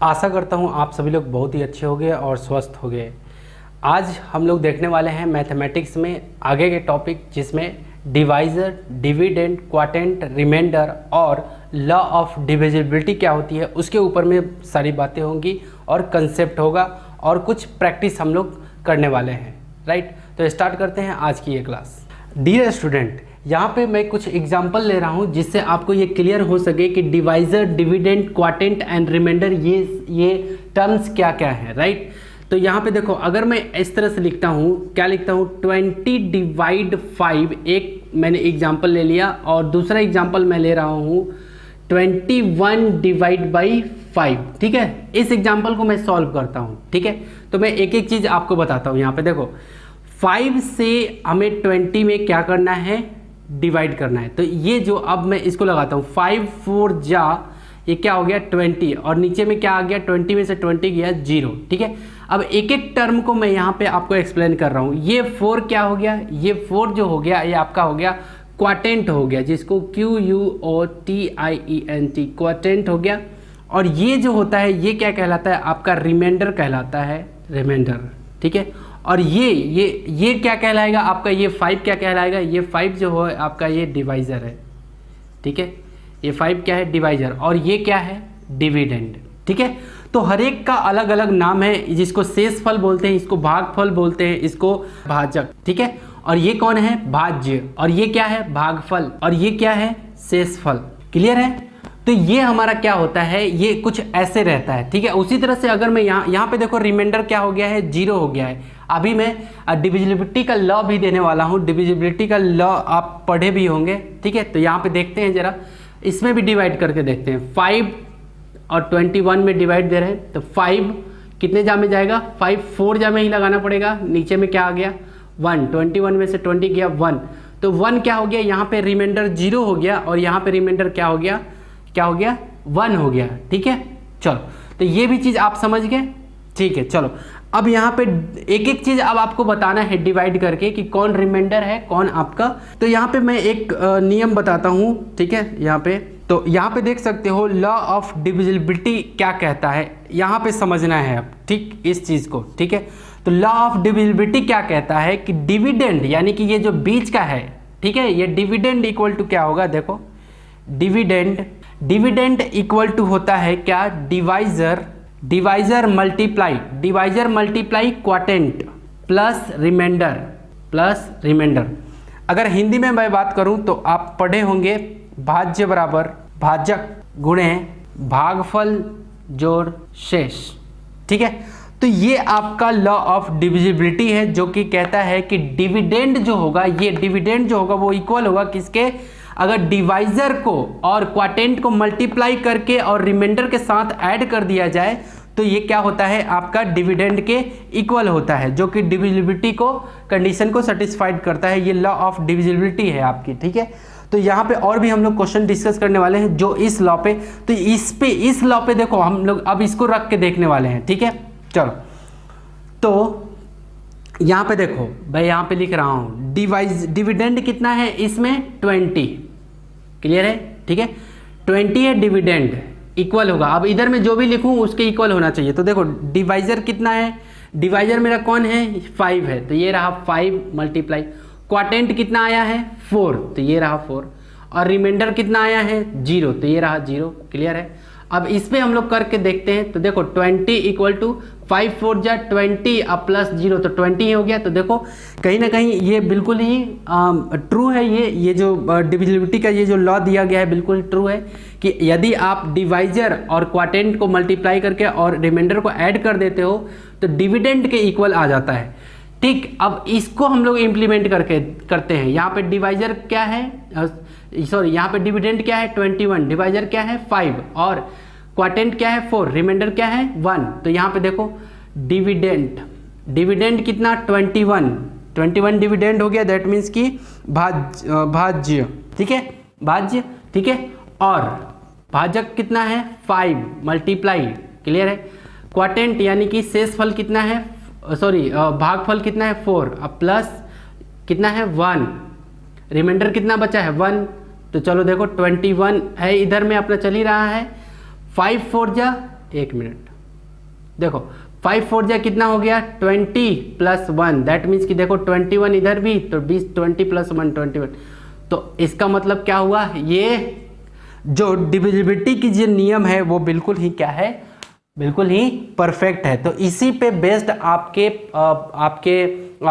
आशा करता हूँ आप सभी लोग बहुत ही अच्छे होंगे और स्वस्थ होंगे। आज हम लोग देखने वाले हैं मैथमेटिक्स में आगे के टॉपिक, जिसमें डिवाइज़र, डिविडेंड, क्वाटेंट, रिमाइंडर और लॉ ऑफ डिविजिबिलिटी क्या होती है उसके ऊपर में सारी बातें होंगी और कंसेप्ट होगा और कुछ प्रैक्टिस हम लोग करने वाले हैं। राइट, तो स्टार्ट करते हैं आज की ये क्लास। डियर स्टूडेंट, यहाँ पे मैं कुछ एग्जाम्पल ले रहा हूँ जिससे आपको ये क्लियर हो सके कि divisor, dividend, quotient and remainder ये टर्म्स क्या क्या हैं। राइट, तो यहाँ पे देखो, अगर मैं इस तरह से लिखता हूँ, क्या लिखता हूँ, 20 डिवाइड 5, एक मैंने एग्जाम्पल ले लिया, और दूसरा एग्जाम्पल मैं ले रहा हूँ 21 डिवाइड बाई 5। ठीक है, इस एग्जाम्पल को मैं सॉल्व करता हूँ। ठीक है, तो मैं एक एक चीज़ आपको बताता हूँ। यहाँ पे देखो, 5 से हमें 20 में क्या करना है, डिवाइड करना है। तो ये जो, अब मैं इसको लगाता हूँ, 5 4 जा, ये क्या हो गया 20, और नीचे में क्या आ गया, 20 में से 20 गया 0। ठीक है, अब एक एक टर्म को मैं यहाँ पे आपको एक्सप्लेन कर रहा हूँ। ये 4 क्या हो गया, ये 4 जो हो गया ये आपका हो गया क्वाटेंट हो गया, जिसको QUOTIENT क्वाटेंट हो गया। और ये जो होता है ये क्या कहलाता है, आपका रिमाइंडर कहलाता है, रिमाइंडर। ठीक है, और ये क्या कहलाएगा आपका, ये 5 क्या कहलाएगा, ये 5 जो है आपका ये डिवाइज़र है। ठीक है, ये 5 क्या है, डिवाइज़र, और ये क्या है, डिविडेंड। ठीक है, तो हर एक का अलग अलग नाम है, जिसको शेषफल बोलते हैं, इसको भागफल बोलते हैं, इसको भाजक। ठीक है, और ये कौन है, भाज्य, और ये क्या है, भागफल, और ये क्या है, शेषफल। क्लियर है, तो ये हमारा क्या होता है, ये कुछ ऐसे रहता है। ठीक है, उसी तरह से अगर मैं यहाँ पे देखो, रिमाइंडर क्या हो गया है, 0 हो गया है। अभी मैं डिविजिबिलिटी का लॉ भी देने वाला हूँ, डिविजिबिलिटी का लॉ आप पढ़े भी होंगे। ठीक है, तो यहाँ पे देखते हैं जरा, इसमें भी डिवाइड करके देखते हैं। 5 और 21 में डिवाइड दे रहे हैं, तो 5 कितने जा में जाएगा, 5 4 जा में ही लगाना पड़ेगा। नीचे में क्या आ गया, 1, 21 में से 20 गया 1, तो 1 क्या हो गया, यहाँ पे रिमाइंडर 0 हो गया, और यहाँ पे रिमाइंडर क्या हो गया, 1 हो गया। ठीक है, चलो, तो ये भी चीज़ आप समझ गए। ठीक है, चलो, अब यहाँ पे एक एक चीज़ अब आपको बताना है डिवाइड करके कि कौन रिमाइंडर है, कौन आपका। तो यहाँ पे मैं एक नियम बताता हूँ। ठीक है, यहाँ पे तो यहाँ पे देख सकते हो, लॉ ऑफ डिविजिबिलिटी क्या कहता है, यहाँ पे समझना है अब। ठीक, इस चीज़ को। ठीक है, तो लॉ ऑफ डिविजिबिलिटी क्या कहता है कि डिविडेंड, यानी कि ये जो बीच का है, ठीक है, ये डिविडेंड इक्वल टू क्या होगा, देखो, डिविडेंड इक्वल टू होता है क्या, divisor multiply quotient plus remainder. अगर हिंदी में मैं बात करूं तो आप पढ़े होंगे, भाज्य बराबर भाजक गुणे भागफल जोड़ शेष। ठीक है, तो ये आपका लॉ ऑफ डिविजिबिलिटी है, जो कि कहता है कि डिविडेंड जो होगा, ये डिविडेंड जो होगा वो इक्वल होगा किसके, अगर डिवाइज़र को और क्वाटेंट को मल्टीप्लाई करके और रिमाइंडर के साथ ऐड कर दिया जाए तो ये क्या होता है, आपका डिविडेंड के इक्वल होता है, जो कि डिविजिबिलिटी को, कंडीशन को सेटिस्फाइड करता है। ये लॉ ऑफ डिविजिबिलिटी है आपकी। ठीक है, तो यहाँ पे और भी हम लोग क्वेश्चन डिस्कस करने वाले हैं जो इस लॉ पे, तो इस लॉ पे देखो हम लोग अब इसको रख के देखने वाले हैं। ठीक है, चलो, तो यहाँ पे देखो, मैं यहाँ पे लिख रहा हूँ डिविडेंड कितना है इसमें, 20। क्लियर है, ठीक है, 20 है डिविडेंड, इक्वल होगा। अब इधर में जो भी लिखूँ उसके इक्वल होना चाहिए। तो देखो, डिवाइज़र कितना है, डिवाइज़र मेरा कौन है, 5 है, तो ये रहा 5 मल्टीप्लाई, क्वाटेंट कितना आया है 4, तो ये रहा 4, और रिमाइंडर कितना आया है 0, तो ये रहा 0। क्लियर है, अब इस पर हम लोग करके देखते हैं। तो देखो, 20 इक्वल टू 5 4 जा 20 अब प्लस 0, तो 20 ही हो गया। तो देखो, कहीं ना कहीं ये बिल्कुल ही ट्रू है। ये जो डिविजिबिलिटी का ये जो लॉ दिया गया है बिल्कुल ट्रू है कि यदि आप डिवाइज़र और क्वाटेंट को मल्टीप्लाई करके और रिमाइंडर को ऐड कर देते हो तो डिविडेंड के इक्वल आ जाता है। ठीक, अब इसको हम लोग इम्प्लीमेंट करते हैं। यहाँ पे डिवाइज़र क्या है, सॉरी, यहाँ पे डिविडेंड क्या है 21, डिवाइज़र क्या है 5, और क्वाटेंट क्या है 4, रिमाइंडर क्या है 1। तो यहाँ पे देखो, डिविडेंड कितना 21 डिविडेंड हो गया, दैट मीन्स कि भाज्य। ठीक है, भाज्य। ठीक है, और भाजक कितना है 5 मल्टीप्लाई। क्लियर है, क्वाटेंट यानी कि शेषफल कितना है, सॉरी, भागफल कितना है 4, अब प्लस कितना है 1, रिमाइंडर कितना बचा है 1। तो चलो देखो, 21 है इधर में अपना चल ही रहा है, 5 4 जा एक मिनट, देखो 5 4 जा कितना हो गया 20 प्लस 1, दैट मीन्स कि देखो 21 इधर भी, तो 20 प्लस 1 21। तो इसका मतलब क्या हुआ, ये जो डिविजिबिलिटी की जो नियम है वो बिल्कुल ही क्या है, बिल्कुल ही परफेक्ट है। तो इसी पे बेस्ड आपके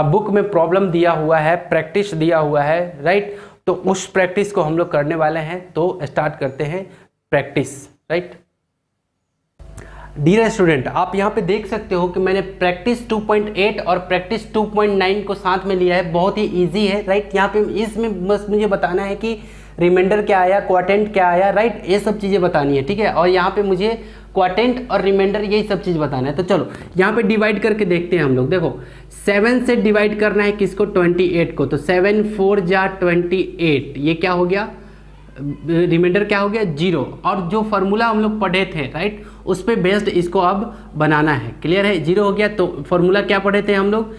बुक में प्रॉब्लम दिया हुआ है, प्रैक्टिस दिया हुआ है, राइट। तो उस प्रैक्टिस को हम लोग करने वाले हैं, तो स्टार्ट करते हैं प्रैक्टिस, राइट। डियर स्टूडेंट, आप यहाँ पे देख सकते हो कि मैंने प्रैक्टिस 2.8 और प्रैक्टिस 2.9 को साथ में लिया है, बहुत ही इजी है, राइट। यहाँ पे इसमें बस मुझे बताना है कि रिमाइंडर क्या आया, क्वाटेंट क्या आया, राइट, ये सब चीज़ें बतानी है, ठीक है। और यहाँ पे मुझे क्वाटेंट और रिमाइंडर यही सब चीज़ बताना है। तो चलो यहाँ पे डिवाइड करके देखते हैं हम लोग। देखो 7 से डिवाइड करना है किसको, 28 को, तो 7 4 जा 28, ये क्या हो गया, रिमाइंडर क्या हो गया 0। और जो फार्मूला हम लोग पढ़े थे, राइट, उस पर बेस्ड इसको अब बनाना है, क्लियर है। 0 हो गया, तो फार्मूला क्या पढ़े थे हम लोग,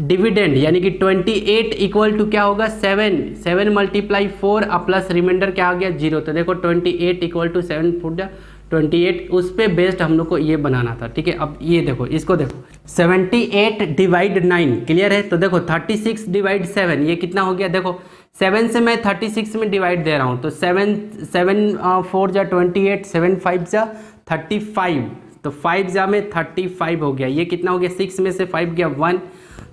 डिविडेंड, यानी कि 28 इक्वल टू क्या होगा 7 मल्टीप्लाई 4 प्लस रिमाइंडर क्या आ गया 0। तो देखो 28 इक्वल टू 7 4 जा 28, उस पे बेस्ड हम लोग को ये बनाना था, ठीक है। अब ये देखो, इसको देखो 78 डिवाइड 9, क्लियर है। तो देखो 36 डिवाइड 7, ये कितना हो गया, देखो 7 से मैं 36 में डिवाइड दे रहा हूँ, तो 7 4 जा 28, 7 5 जा 35, तो 5 जा में 35 हो गया। ये कितना हो गया, 6 में से 5 गया 1,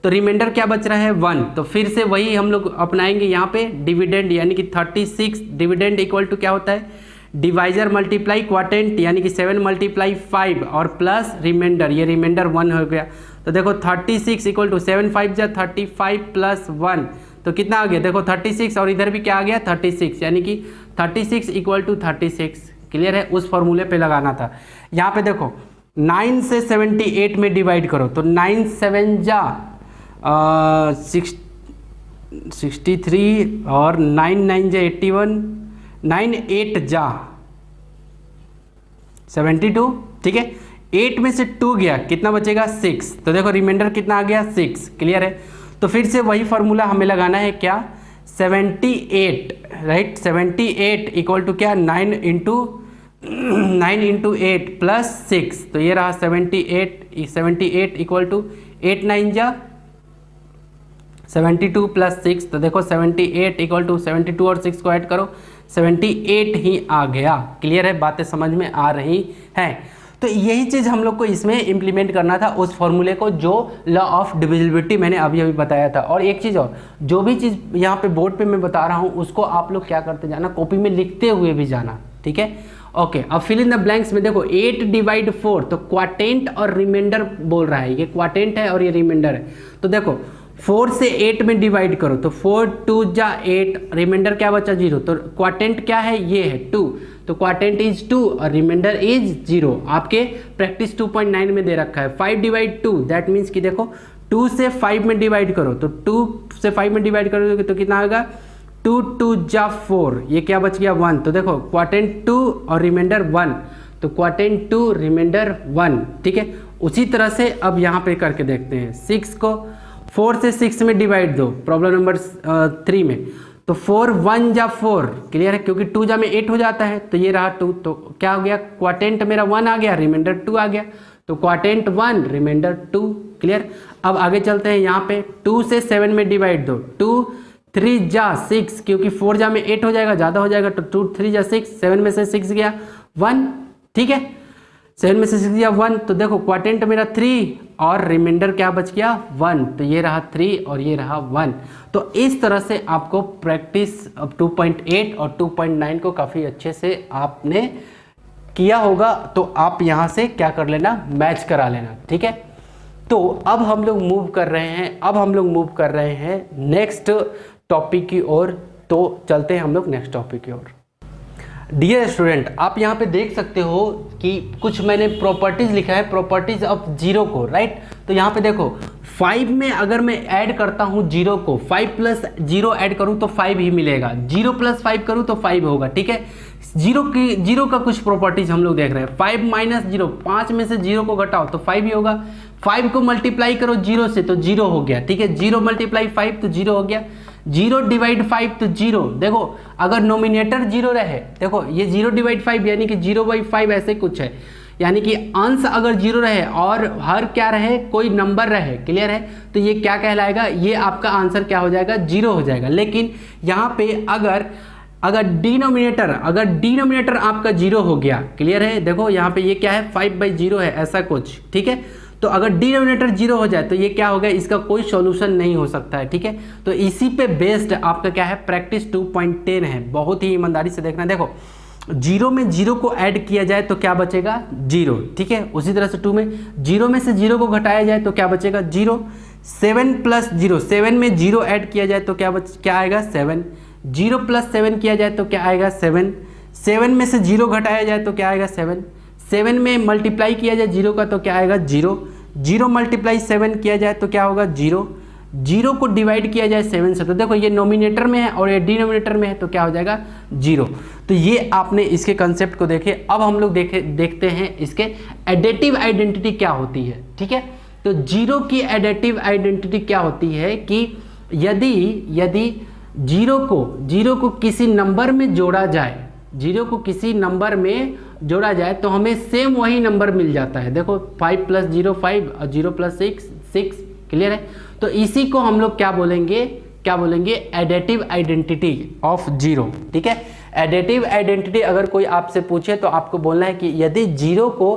तो रिमाइंडर क्या बच रहा है 1। तो फिर से वही हम लोग अपनाएंगे यहाँ पे डिविडेंड, यानी कि 36 डिविडेंड इक्वल टू क्या होता है, डिवाइजर मल्टीप्लाई क्वाटेंट, यानी कि 7 मल्टीप्लाई 5 और प्लस रिमाइंडर, ये रिमाइंडर 1 हो गया। तो देखो 36 इक्वल टू 7 5 जा 35 प्लस 1, तो कितना आ गया, देखो 36, और इधर भी क्या आ गया 36, यानी कि 36 इक्वल टू 36, क्लियर है। उस फॉर्मूले पे लगाना था। यहाँ पे देखो 9 से 78 में डिवाइड करो, तो 9 7 जा 63 और 9 9 जा 81, 9 8 जा 72, ठीक है। 8 में से 2 गया, कितना बचेगा 6, तो देखो रिमाइंडर कितना आ गया 6, क्लियर है। तो फिर से वही फार्मूला हमें लगाना है, क्या 78, राइट, 78 इक्वल टू क्या 9 इंटू 8 प्लस 6, तो ये रहा 78 इक्वल टू 8 9 जा 72 प्लस 6, तो देखो 78 इक्वल टू 72 और 6 को ऐड करो 78 ही आ गया, क्लियर है, बातें समझ में आ रही हैं। तो यही चीज़ हम लोग को इसमें इम्प्लीमेंट करना था, उस फॉर्मूले को जो लॉ ऑफ डिविजिबिलिटी मैंने अभी बताया था। और एक चीज़ और, जो भी चीज़ यहाँ पे बोर्ड पे मैं बता रहा हूँ उसको आप लोग क्या करते जाना, कॉपी में लिखते हुए भी जाना, ठीक है। ओके, अब फिल इन द ब्लैंक्स में देखो 8 डिवाइड 4, तो क्वाटेंट और रिमाइंडर बोल रहा है, ये क्वाटेंट है और ये रिमाइंडर है। तो देखो 4 से 8 में डिवाइड करो, तो 4 2 जा 8, रिमाइंडर क्या बचा 0, तो क्वाटेंट क्या है, ये है 2, तो क्वाटेंट इज 2 और रिमाइंडर इज 0। आपके प्रैक्टिस 2.9 में दे रखा है। 5 डिवाइड 2, दैट मीन्स कि देखो 2 से 5 में डिवाइड करो, तो 2 से 5 में डिवाइड करोगे तो कितना आएगा 2 2 जा 4, ये क्या बच गया 1, तो देखो क्वाटेंट 2 और रिमाइंडर 1, तो क्वाटेंट 2 रिमाइंडर 1, ठीक है। उसी तरह से अब यहाँ पे करके देखते हैं, 6 को 4 से 6 में डिवाइड दो, प्रॉब्लम नंबर 3 में, तो 4 1 जा 4, क्लियर है, क्योंकि 2 जा में 8 हो जाता है, तो ये रहा 2, तो क्या हो गया क्वाटेंट मेरा 1 आ गया, रिमाइंडर 2 आ गया, तो क्वाटेंट 1 रिमाइंडर 2, क्लियर। अब आगे चलते हैं, यहाँ पे 2 से 7 में डिवाइड दो, 2 3 जा 6, क्योंकि 4 जा में 8 हो जाएगा, ज़्यादा हो जाएगा, तो 2 3 जा 6, 7 में से 6 गया 1, ठीक है, 7 में से 6 गया 1, तो देखो क्वाटेंट मेरा 3 और रिमाइंडर क्या बच गया 1, तो ये रहा 3 और ये रहा 1। तो इस तरह से आपको प्रैक्टिस 2.8 और 2.9 को काफ़ी अच्छे से आपने किया होगा, तो आप यहाँ से क्या कर लेना, मैच करा लेना, ठीक है। तो अब हम लोग मूव कर रहे हैं नेक्स्ट टॉपिक की ओर, तो चलते हैं हम लोग नेक्स्ट टॉपिक की ओर। डियर स्टूडेंट, आप यहाँ पे देख सकते हो कि कुछ मैंने प्रॉपर्टीज लिखा है, प्रॉपर्टीज ऑफ जीरो को, राइट। तो यहाँ पे देखो 5 में अगर मैं ऐड करता हूँ जीरो को, 5 प्लस 0 ऐड करूँ तो 5 ही मिलेगा, 0 प्लस 5 करूँ तो 5 होगा, ठीक है। जीरो का कुछ प्रॉपर्टीज हम लोग देख रहे हैं। 5 माइनस 0, 5 में से 0 को घटाओ तो 5 ही होगा, 5 को मल्टीप्लाई करो 0 से तो 0 हो गया, ठीक है, 0 मल्टीप्लाई 5 तो 0 हो गया, 0 डिवाइड 5 तो 0, देखो अगर नोमिनेटर 0 रहे, देखो ये 0 डिवाइड 5 यानी कि 0/5 ऐसे कुछ है, यानी कि अंश अगर 0 रहे और हर क्या रहे, कोई नंबर रहे, क्लियर है, तो ये क्या कहलाएगा, ये आपका आंसर क्या हो जाएगा, 0 हो जाएगा। लेकिन यहाँ पे अगर डिनोमिनेटर आपका 0 हो गया, क्लियर है, देखो यहाँ पे ये क्या है 5/0 है ऐसा कुछ, ठीक है, तो अगर डिनोमिनेटर 0 हो जाए तो ये क्या होगा, इसका कोई सॉल्यूशन नहीं हो सकता है, ठीक है। तो इसी पे बेस्ड आपका क्या है प्रैक्टिस 2.10 है, बहुत ही ईमानदारी से देखना। देखो 0 में 0 को ऐड किया जाए तो क्या बचेगा, 0, ठीक है। उसी तरह से 2 में 0 में से 0 को घटाया जाए तो क्या बचेगा, 0। 7 + 0, 7 में 0 ऐड किया जाए तो क्या आएगा, 7। 0 + 7 किया जाए तो क्या आएगा, 7। 7 में से 0 घटाया जाए तो क्या आएगा, 7। 7 में मल्टीप्लाई किया जाए 0 का तो क्या आएगा, 0। 0 × 7 किया जाए तो क्या होगा, 0। 0 को डिवाइड किया जाए 7 से, तो देखो ये नोमिनेटर में है और ये डिनोमिनेटर में है तो क्या हो जाएगा, 0। तो ये आपने इसके कंसेप्ट को देखे। अब हम लोग देखते हैं इसके एडिटिव आइडेंटिटी क्या होती है, ठीक है। तो 0 की एडिटिव आइडेंटिटी क्या होती है कि यदि 0 को किसी नंबर में जोड़ा जाए, 0 को किसी नंबर में जोड़ा जाए तो हमें सेम वही नंबर मिल जाता है। देखो 5 + 0 5 और 0 + 6 6, क्लियर है। तो इसी को हम लोग क्या बोलेंगे एडिटिव आइडेंटिटी ऑफ 0, ठीक है। एडिटिव आइडेंटिटी अगर कोई आपसे पूछे तो आपको बोलना है कि यदि 0 को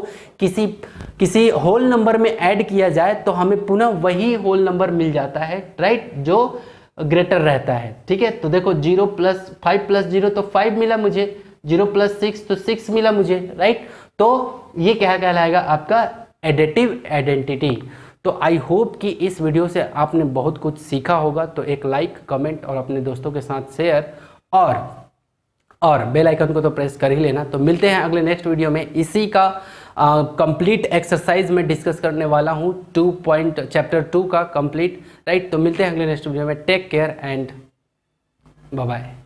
किसी होल नंबर में ऐड किया जाए तो हमें पुनः वही होल नंबर मिल जाता है, राइट, जो ग्रेटर रहता है, ठीक है। तो देखो 5 + 0 तो 5 मिला मुझे, 0 + 6 तो 6 मिला मुझे, राइट। तो ये क्या कहलाएगा आपका एडिटिव आइडेंटिटी। तो आई होप कि इस वीडियो से आपने बहुत कुछ सीखा होगा। तो एक लाइक, कमेंट और अपने दोस्तों के साथ शेयर और बेल आइकन को तो प्रेस कर ही लेना। तो मिलते हैं अगले नेक्स्ट वीडियो में। इसी का कंप्लीट एक्सरसाइज में डिस्कस करने वाला हूँ, चैप्टर 2 का कंप्लीट, राइट। तो मिलते हैं अगले नेक्स्ट वीडियो में। Take care and bye bye.